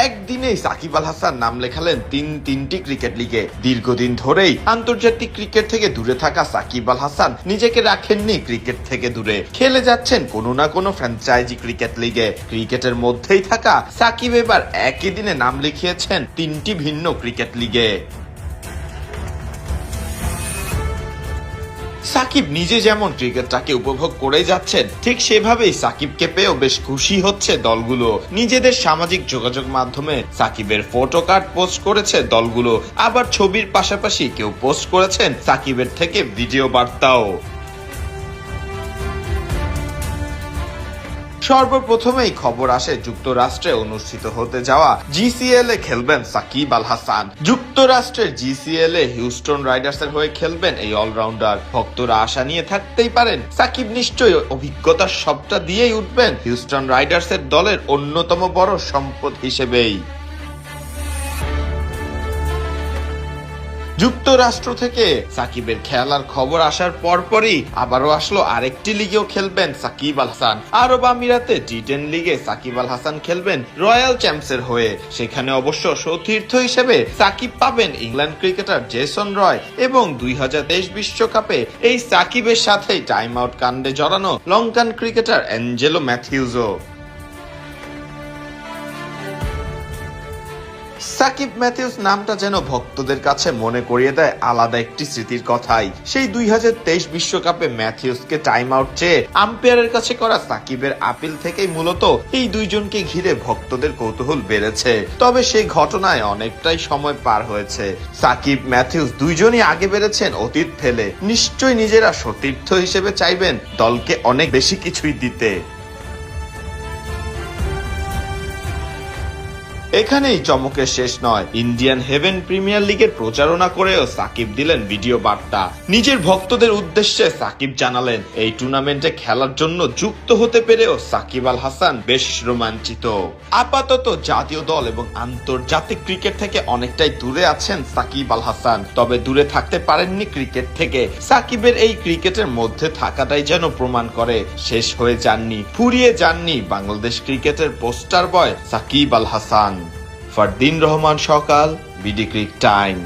একদিনেই সাকিব আল হাসান নাম লেখালেন তিনটি ক্রিকেট লিগে। দীর্ঘদিন ধরেই আন্তর্জাতিক ক্রিকেট থেকে দূরে থাকা সাকিব আল হাসান নিজেকে রাখেননি ক্রিকেট থেকে দূরে, খেলে যাচ্ছেন কোনো না কোনো ফ্র্যাঞ্চাইজি ক্রিকেট লিগে। ক্রিকেটের মধ্যেই থাকা সাকিব এবার একই দিনে নাম লিখিয়েছেন তিনটি ভিন্ন ক্রিকেট লিগে। সাকিব নিজে যেমন ক্রিকেটটাকে উপভোগ করে যাচ্ছেন, ঠিক সেভাবেই সাকিবকে পেয়েও বেশ খুশি হচ্ছে দলগুলো। নিজেদের সামাজিক যোগাযোগ মাধ্যমে সাকিবের ফটো কার্ড পোস্ট করেছে দলগুলো, আবার ছবির পাশাপাশি কেউ পোস্ট করেছেন সাকিবের থেকে ভিডিও বার্তাও। সর্বপ্রথমেই খবর আসে যুক্তরাষ্ট্রে অনুষ্ঠিত হতে যাওয়া জিসিএল এ খেলবেন সাকিব আল হাসান। যুক্তরাষ্ট্রের জিসিএল এ হিউস্টন রাইডার্সের হয়ে খেলবেন এই অলরাউন্ডার। ভক্তরা আশা নিয়ে থাকতেই পারেন সাকিব নিশ্চয়ই অভিজ্ঞতার সবটা দিয়েই উঠবেন হিউস্টন রাইডার্সের দলের অন্যতম বড় সম্পদ হিসেবেই। যুক্তরাষ্ট্র থেকে সাকিবের খেলার খবর আসার পরপরই আবারও আসলো আরেকটি লিগেও খেলবেন সাকিব আল হাসান। আরব আমিরাতে টি10 লিগে সাকিব আল হাসান খেলবেন রয়্যাল চ্যাম্পসের হয়ে। সেখানে অবশ্য সতীর্থ হিসেবে সাকিব পাবেন ইংল্যান্ড ক্রিকেটার জেসন রয় এবং 2023 বিশ্বকাপে এই সাকিবের সাথেই টাইম আউট কাণ্ডে জড়ানো লঙ্কান ক্রিকেটার অ্যাঞ্জেলো ম্যাথিউজও। সাকিব ম্যাথিউস নামটা যেন ভক্তদের কাছে মনে করিয়ে দেয় আলাদা একটি স্মৃতির কথাই। সেই 2023 বিশ্বকাপে ম্যাথিউসকে টাইম আউট চেয়ে আম্পায়ারের কাছে করা সাকিবের আপিল থেকেই মূলত এই দুইজনকে ঘিরে ভক্তদের কৌতূহল বেড়েছে। তবে সেই ঘটনায় অনেকটাই সময় পার হয়েছে। সাকিব ম্যাথিউস দুইজনই আগে বেড়েছেন অতীত ফেলে। নিশ্চয়ই নিজেরা সতীর্থ হিসেবে চাইবেন দলকে অনেক বেশি কিছুই দিতে। এখানেই চমকের শেষ নয়। ইন্ডিয়ান হেভেন প্রিমিয়ার লিগের প্রচারণা করেও সাকিব দিলেন ভিডিও বার্তা। নিজের ভক্তদের উদ্দেশ্যে সাকিব জানালেন, এই টুর্নামেন্টে খেলার জন্য যুক্ত হতে পেরেও সাকিব আল হাসান বেশ রোমাঞ্চিত। আপাতত জাতীয় দল এবং আন্তর্জাতিক ক্রিকেট থেকে অনেকটাই দূরে আছেন সাকিব আল হাসান। তবে দূরে থাকতে পারেননি ক্রিকেট থেকে। সাকিবের এই ক্রিকেটের মধ্যে থাকাটাই যেন প্রমাণ করে শেষ হয়ে যাননি, ফুরিয়ে যাননি বাংলাদেশ ক্রিকেটের পোস্টার বয় সাকিব আল হাসান। ফারদিন রহমান সকাল, বিডি ক্রিক টাইম।